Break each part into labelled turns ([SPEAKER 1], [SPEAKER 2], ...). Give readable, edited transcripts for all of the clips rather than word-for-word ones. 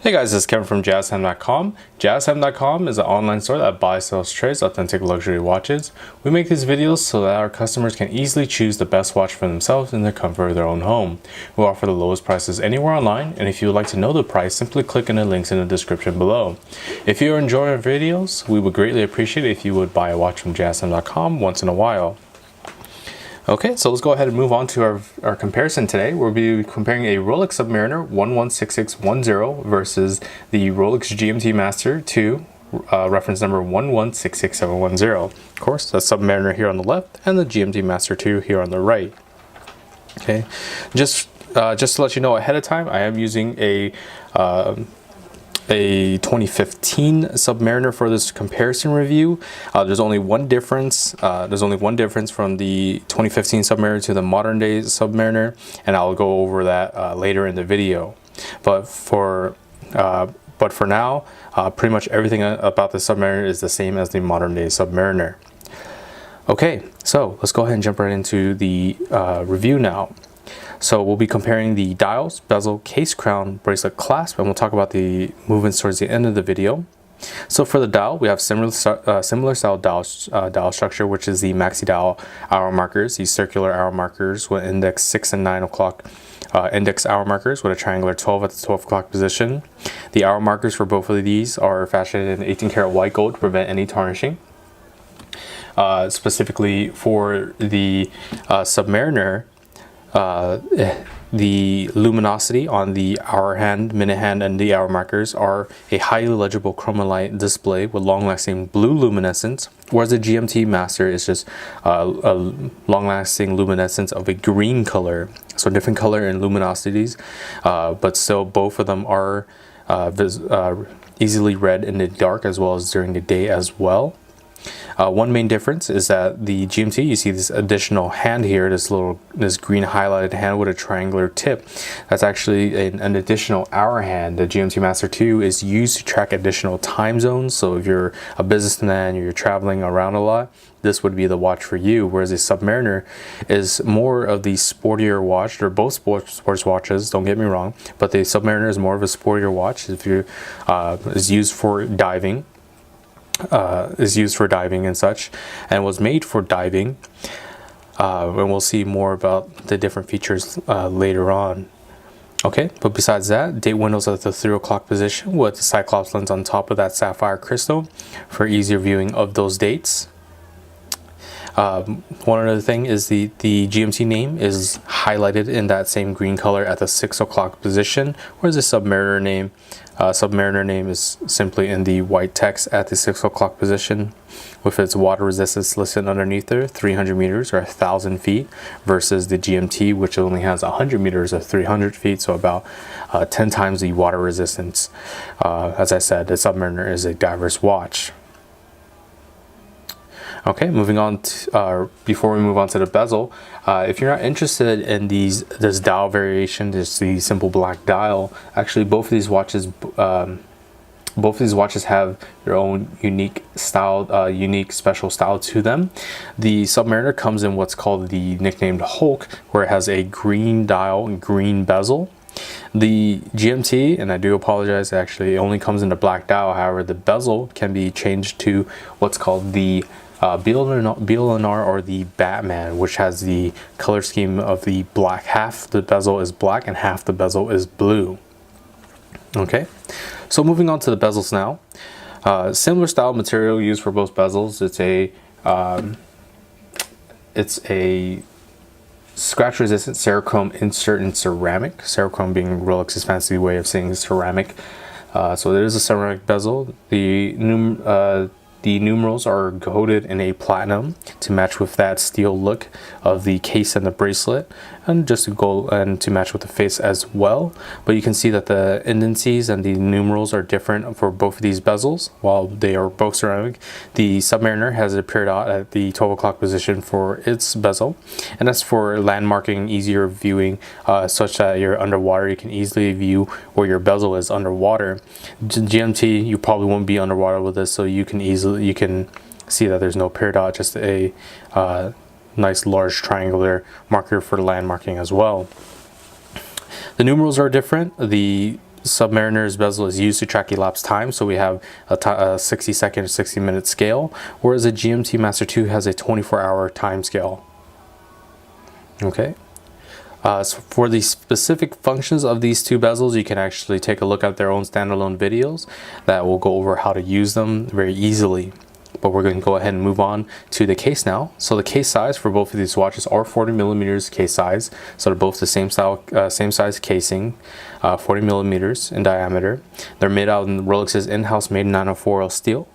[SPEAKER 1] Hey guys, this is Kevin from JazzTime.com. JazzTime.com is an online store that buys, sells, trades authentic luxury watches. We make these videos so that our customers can easily choose the best watch for themselves in the comfort of their own home. We offer the lowest prices anywhere online, and if you would like to know the price, simply click on the links in the description below. If you are enjoying our videos, we would greatly appreciate it if you would buy a watch from JazzTime.com once in a while. Okay, so let's go ahead and move on to our comparison today. We'll be comparing a Rolex Submariner 116610 versus the Rolex GMT-Master II, reference number 1166710. Of course, the Submariner here on the left and the GMT-Master II here on the right. Okay, just to let you know ahead of time, I am using a 2015 Submariner for this comparison review. There's only one difference. There's only one difference from the 2015 Submariner to the modern day Submariner, and I'll go over that later in the video. But for now, pretty much everything about the Submariner is the same as the modern day Submariner. Okay, so let's go ahead and jump right into the review now. So we'll be comparing the dials, bezel, case, crown, bracelet, clasp, and we'll talk about the movements towards the end of the video. So for the dial, we have similar style dial structure, which is the maxi dial hour markers, these circular hour markers with index 6 and 9 o'clock index hour markers with a triangular 12 at the 12 o'clock position. The hour markers for both of these are fashioned in 18 karat white gold to prevent any tarnishing. Specifically for the Submariner, the luminosity on the hour hand, minute hand, and the hour markers are a highly legible chromolite display with long-lasting blue luminescence, whereas the GMT Master is just a long-lasting luminescence of a green color. So different color and luminosities, but still both of them are easily read in the dark as well as during the day as well. One main difference is that the GMT, you see this additional hand here, this green highlighted hand with a triangular tip. That's actually an additional hour hand. The GMT Master II is used to track additional time zones. So if you're a businessman or you're traveling around a lot, this would be the watch for you. Whereas the Submariner is more of the sportier watch. They're both sports watches, don't get me wrong, but the Submariner is more of a sportier watch. If you is used for diving. And such, and was made for diving, and we'll see more about the different features later on. Okay, but besides that, date windows at the 3 o'clock position with the Cyclops lens on top of that sapphire crystal for easier viewing of those dates. One other thing is the GMT name is highlighted in that same green color at the 6 o'clock position, whereas the Submariner name is simply in the white text at the 6 o'clock position, with its water resistance listed underneath there, 300 meters or 1,000 feet, versus the GMT, which only has 100 meters or 300 feet, so about 10 times the water resistance. As I said, the Submariner is a diverse watch. Okay, moving on to, before we move on to the bezel, if you're not interested in this dial variation, just the simple black dial, actually both of these watches have their own unique style, unique special style to them. The Submariner comes in what's called the nicknamed Hulk, where it has a green dial and green bezel. The GMT, and I do apologize, actually it only comes in the black dial. However, the bezel can be changed to what's called the Bezel or the Batman, which has the color scheme of the black. Half the bezel is black and half the bezel is blue. Okay, so moving on to the bezels now. Similar style material used for both bezels. It's a scratch resistant Cerachrome insert in ceramic. Cerachrome being Rolex's fancy way of saying ceramic. So there is a ceramic bezel. The numerals are coated in a platinum to match with that steel look of the case and the bracelet, and just to go and to match with the face as well. But you can see that the indices and the numerals are different for both of these bezels. While they are both ceramic, the Submariner has a period at the 12 o'clock position for its bezel, and that's for landmarking, easier viewing, such that you're underwater, you can easily view where your bezel is underwater. GMT, you probably won't be underwater with this, so you can see that there's no peridot, just a nice large triangular marker for landmarking as well. The numerals are different. The Submariner's bezel is used to track elapsed time, so we have a 60-second or 60-minute scale, whereas the GMT-Master II has a 24-hour time scale. Okay. So for the specific functions of these two bezels, you can actually take a look at their own standalone videos that will go over how to use them very easily. But we're going to go ahead and move on to the case now. So the case size for both of these watches are 40 millimeters case size. So they're both the same style, same size casing, 40 millimeters in diameter. They're made out in Rolex's in-house made 904L steel,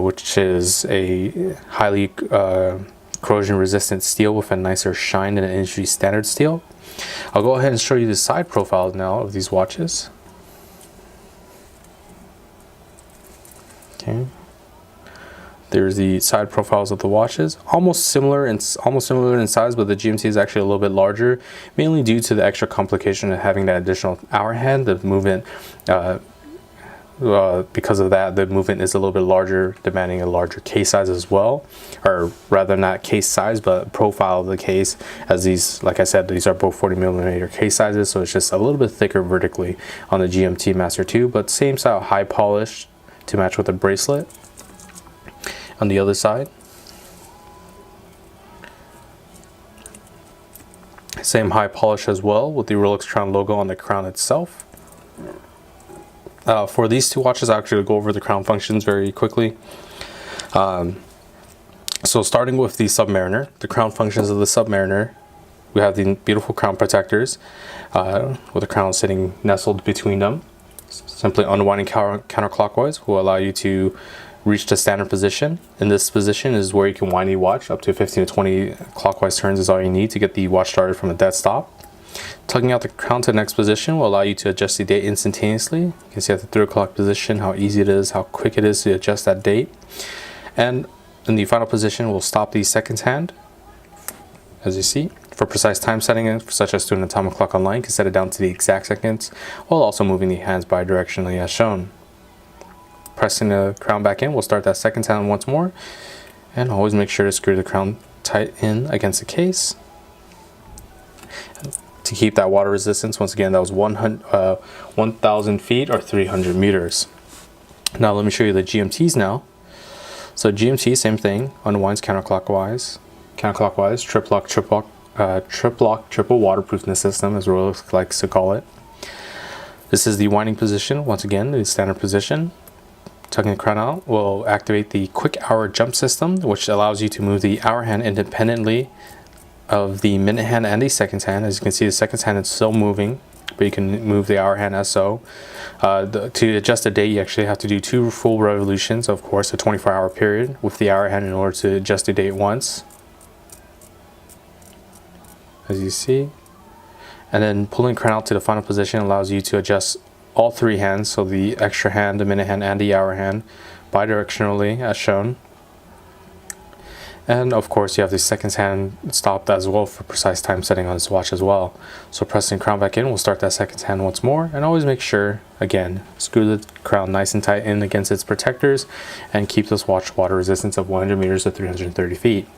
[SPEAKER 1] which is a highly corrosion resistant steel with a nicer shine than an industry standard steel. I'll go ahead and show you the side profiles now of these watches. Okay. There's the side profiles of the watches, almost similar in size, but the GMT is actually a little bit larger, mainly due to the extra complication of having that additional hour hand. The movement, because of that, the movement is a little bit larger, demanding a larger case size as well, or rather not case size, but profile of the case, as these, like I said, these are both 40 millimeter case sizes, so it's just a little bit thicker vertically on the GMT-Master II, but same style, high polish to match with the bracelet. On the other side, same high polish as well with the Rolex crown logo on the crown itself. For these two watches, I'll actually go over the crown functions very quickly. So starting with the Submariner, the crown functions of the Submariner, we have the beautiful crown protectors with the crown sitting nestled between them. Simply unwinding counterclockwise will allow you to reach the standard position. In this position is where you can wind the watch. Up to 15 to 20 clockwise turns is all you need to get the watch started from a dead stop. Tugging out the crown to the next position will allow you to adjust the date instantaneously. You can see at the 3 o'clock position how easy it is, how quick it is to adjust that date. And in the final position, we'll stop the seconds hand, as you see. For precise time setting, such as to an atomic clock online, you can set it down to the exact seconds, while also moving the hands bidirectionally as shown. Pressing the crown back in, we'll start that second hand once more, and always make sure to screw the crown tight in against the case to keep that water resistance. Once again, that was 1,000 feet or 300 meters. Now let me show you the GMTs now. So GMT, same thing, unwinds counterclockwise, triple waterproofness system, as Rolex likes to call it. This is the winding position. Once again, the standard position. Tugging the crown out will activate the quick hour jump system, which allows you to move the hour hand independently of the minute hand and the seconds hand. As you can see, the seconds hand is still moving, but you can move the hour hand as so. To adjust the date, you actually have to do 2 full revolutions, of course, a 24-hour period with the hour hand in order to adjust the date once, as you see. And then pulling the crown out to the final position allows you to adjust all 3 hands, so the extra hand, the minute hand, and the hour hand, bidirectionally as shown. And of course, you have the seconds hand stopped as well for precise time setting on this watch as well. So pressing crown back in, we'll start that seconds hand once more, and always make sure, again, screw the crown nice and tight in against its protectors, and keep this watch water resistance of 100 meters to 330 feet.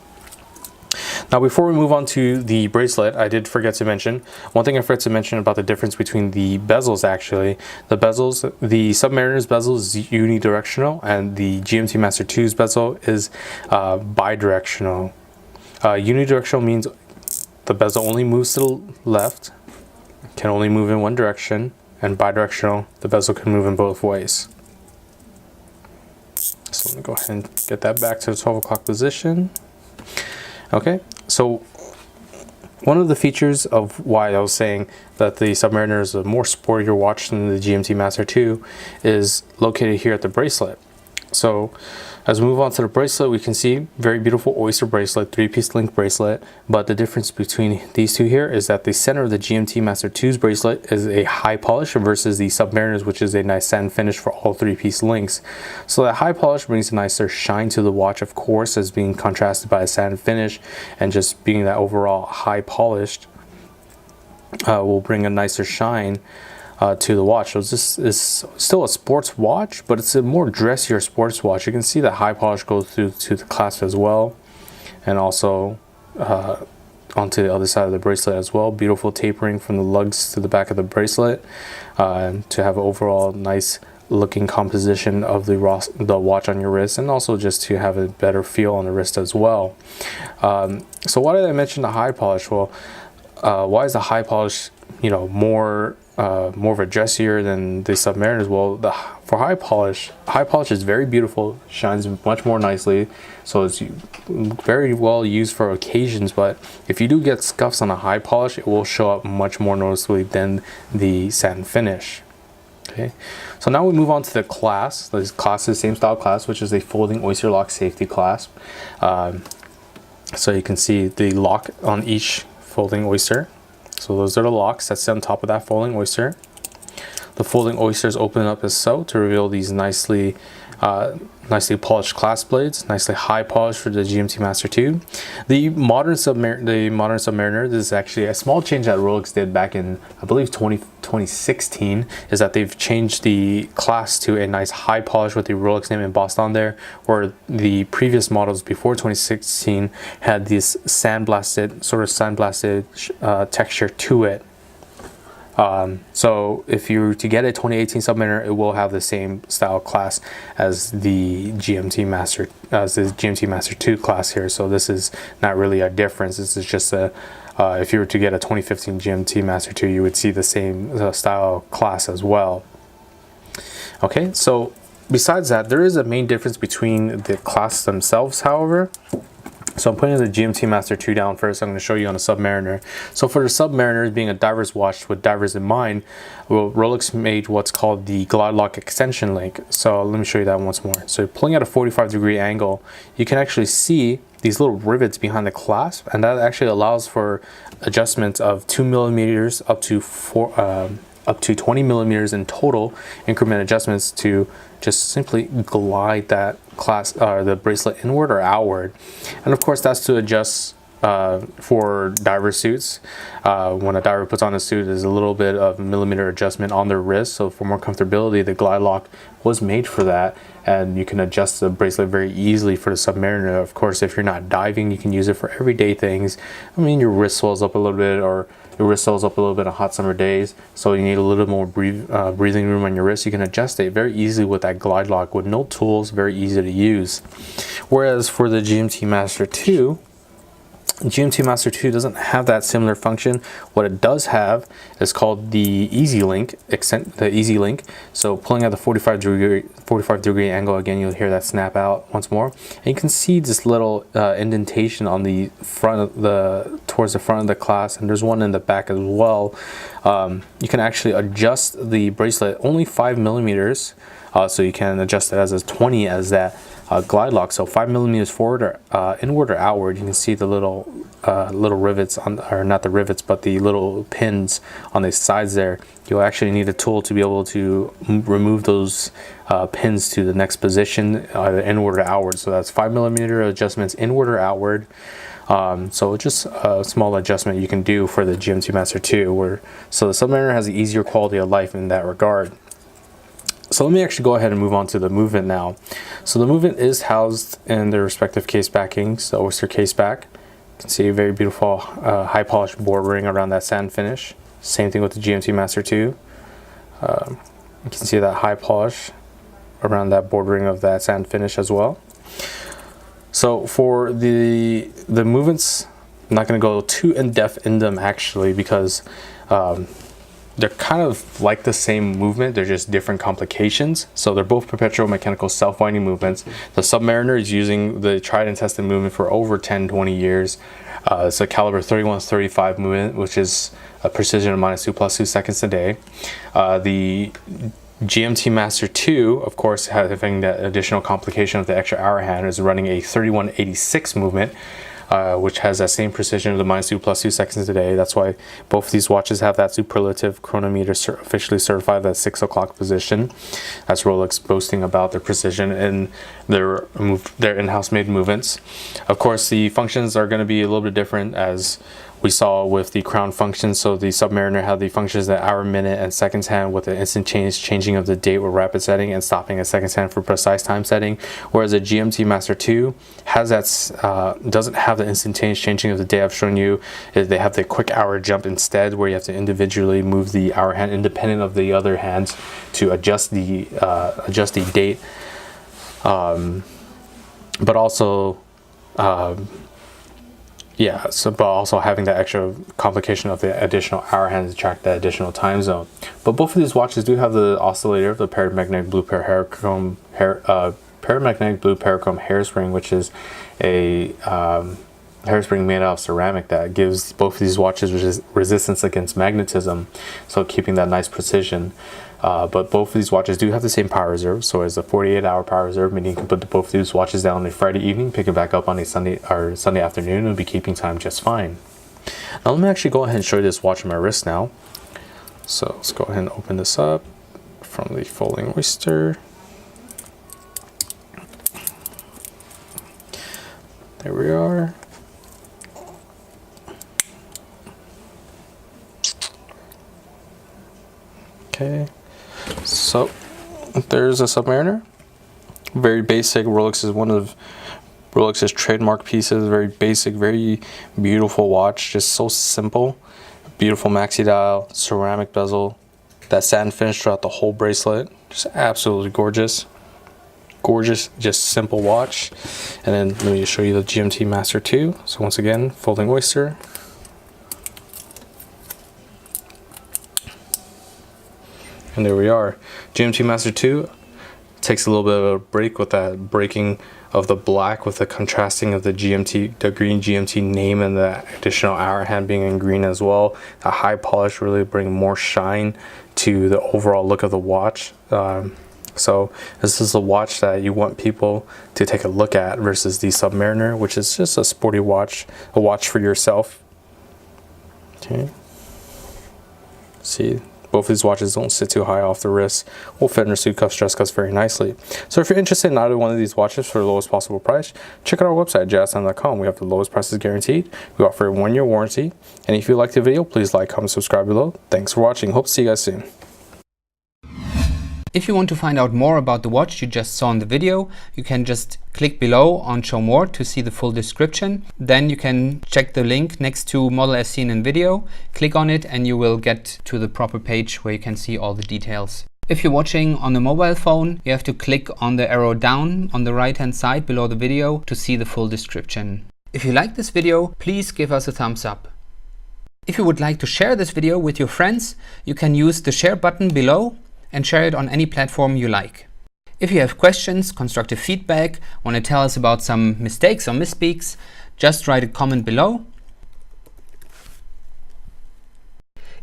[SPEAKER 1] Now, before we move on to the bracelet, I did forget to mention, one thing I forgot to mention about the difference between the bezels actually. The bezels, the Submariner's bezel is unidirectional, and the GMT-Master II's bezel is bidirectional. Unidirectional means the bezel only moves to the left, can only move in one direction, and bidirectional, the bezel can move in both ways. So let me go ahead and get that back to the 12 o'clock position. Okay, so one of the features of why I was saying that the Submariner is a more sportier watch than the GMT-Master II is located here at the bracelet. So as we move on to the bracelet, we can see very beautiful Oyster bracelet, 3-piece link bracelet, but the difference between these two here is that the center of the GMT-Master II's bracelet is a high polish versus the Submariner's, which is a nice satin finish for all 3-piece links. So that high polish brings a nicer shine to the watch, of course, as being contrasted by a satin finish, and just being that overall high polished will bring a nicer shine to the watch. So this is still a sports watch, but it's a more dressier sports watch. You can see the high polish goes through to the clasp as well, and also onto the other side of the bracelet as well. Beautiful tapering from the lugs to the back of the bracelet, to have overall nice looking composition of the watch on your wrist, and also just to have a better feel on the wrist as well. So why did I mention the high polish? Well, why is the high polish, you know, more of a dressier than the Submariners? Well, for high polish is very beautiful, shines much more nicely, so it's very well used for occasions. But if you do get scuffs on a high polish, it will show up much more noticeably than the satin finish. Okay, so now we move on to the clasp. This clasp is the same style clasp, which is a folding Oyster lock safety clasp. So you can see the lock on each folding Oyster. So those are the locks that sit on top of that folding Oyster. The folding Oysters open up as so to reveal these nicely polished clasp blades, nicely high polish for the GMT-Master II. The modern Submariner, this is actually a small change that Rolex did back in, I believe, 2016, is that they've changed the clasp to a nice high polish with the Rolex name embossed on there, where the previous models before 2016 had this sandblasted texture to it. So if you were to get a 2018 Submariner, it will have the same style class as the GMT-Master II class here. So this is not really a difference. This is just a, if you were to get a 2015 GMT-Master II, you would see the same style class as well. Okay, so besides that, there is a main difference between the clasps themselves, however. So I'm putting the GMT-Master II down first. I'm going to show you on a Submariner. So for the Submariner, being a diver's watch with divers in mind, well, Rolex made what's called the glide lock extension link. So let me show you that once more. So pulling at a 45-degree angle, you can actually see these little rivets behind the clasp, and that actually allows for adjustments of 2 millimeters up to 20 millimeters in total increment adjustments to just simply glide that the bracelet inward or outward. And of course, that's to adjust for diver suits. When a diver puts on a suit, there's a little bit of millimeter adjustment on their wrist, so for more comfortability, the glide lock was made for that, and you can adjust the bracelet very easily for the Submariner. Of course, if you're not diving, you can use it for everyday things. I mean, your wrist swells up a little bit, or your wrist swells up a little bit on hot summer days, so you need a little more breathing room on your wrist. You can adjust it very easily with that glide lock with no tools, very easy to use. Whereas for the GMT-Master II, GMT-Master II doesn't have that similar function. What it does have is called the Easy Link, So pulling at the 45 degree angle, again, you'll hear that snap out once more. And you can see this little indentation on the front of towards the front of the clasp, and there's one in the back as well. You can actually adjust the bracelet only 5 millimeters, so you can adjust it as 20 as that glide lock. So 5 millimeters forward or inward or outward. You can see the little rivets on, or not the rivets, but the little pins on the sides there. You'll actually need a tool to be able to remove those pins to the next position, either inward or outward. So that's 5 millimeter adjustments inward or outward. So just a small adjustment you can do for the GMT-Master II. So the Submariner has an easier quality of life in that regard. So let me actually go ahead and move on to the movement now. So the movement is housed in their respective case backings, the Oyster case back. You can see a very beautiful high polished bordering around that satin finish. Same thing with the GMT-Master II. You can see that high polish around that bordering of that satin finish as well. So for the movements, I'm not going to go too in-depth in them actually, because they're kind of like the same movement, they're just different complications. So they're both perpetual mechanical self-winding movements. The Submariner is using the tried and tested movement for over 10-20 years. It's a caliber 31-35 movement, which is a precision of -2 + 2 seconds a day. The GMT-Master II, of course, having that additional complication of the extra hour hand, is running a 31-86 movement, which has that same precision of the -2 + 2 seconds a day. That's why both of these watches have that superlative chronometer officially certified at 6 o'clock position. That's Rolex boasting about their precision in their in-house made movements. Of course, the functions are going to be a little bit different, as we saw with the crown function. So the Submariner had the functions that hour, minute, and seconds hand with the instant changing of the date with rapid setting and stopping at seconds hand for precise time setting. Whereas the GMT-Master II has that doesn't have the instantaneous changing of the date I've shown you. They have the quick hour jump instead, where you have to individually move the hour hand independent of the other hands to adjust the date. But also yeah, so but also having that extra complication of the additional hour hand to track that additional time zone. But both of these watches do have the oscillator, the paramagnetic blue parachrome hairspring, which is a hairspring made out of ceramic that gives both of these watches resistance against magnetism, so keeping that nice precision. But both of these watches do have the same power reserve, so it's a 48-hour power reserve, meaning you can put both of these watches down on a Friday evening, pick it back up on a Sunday afternoon, and be keeping time just fine. Now let me actually go ahead and show you this watch on my wrist now. So let's go ahead and open this up from the folding Oyster. There we are. Okay, so there's a Submariner. Very basic. Rolex is one of Rolex's trademark pieces. Very basic, very beautiful watch. Just so simple. Beautiful maxi dial, ceramic bezel, that satin finish throughout the whole bracelet. Just absolutely gorgeous. Gorgeous, just simple watch. And then let me just show you the GMT-Master II. So once again, folding Oyster. And there we are. GMT-Master II takes a little bit of a break with that breaking of the black with the contrasting of the GMT, the green GMT name, and the additional hour hand being in green as well. The high polish really bring more shine to the overall look of the watch. So this is a watch that you want people to take a look at versus the Submariner, which is just a sporty watch, a watch for yourself. Okay. See, both of these watches don't sit too high off the wrist, will fit in your suit cuffs, dress cuffs very nicely. So if you're interested in either one of these watches for the lowest possible price, check out our website, JazzTime.com. We have the lowest prices guaranteed. We offer a 1-year warranty. And if you liked the video, please like, comment, subscribe below. Thanks for watching. Hope to see you guys soon.
[SPEAKER 2] If you want to find out more about the watch you just saw in the video, you can just click below on Show More to see the full description. Then you can check the link next to model as seen in video, click on it, and you will get to the proper page where you can see all the details. If you're watching on a mobile phone, you have to click on the arrow down on the right hand side below the video to see the full description. If you like this video, please give us a thumbs up. If you would like to share this video with your friends, you can use the share button below and share it on any platform you like. If you have questions, constructive feedback, want to tell us about some mistakes or misspeaks, just write a comment below.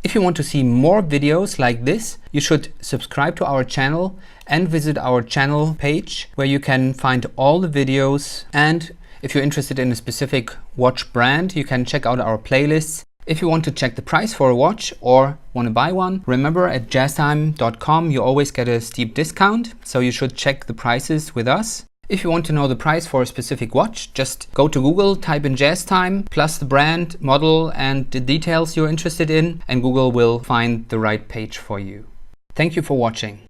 [SPEAKER 2] If you want to see more videos like this, you should subscribe to our channel and visit our channel page where you can find all the videos. And if you're interested in a specific watch brand, you can check out our playlists. If you want to check the price for a watch or want to buy one, remember at JazzTime.com you always get a steep discount, so you should check the prices with us. If you want to know the price for a specific watch, just go to Google, type in JazzTime, plus the brand, model, and the details you're interested in, and Google will find the right page for you. Thank you for watching.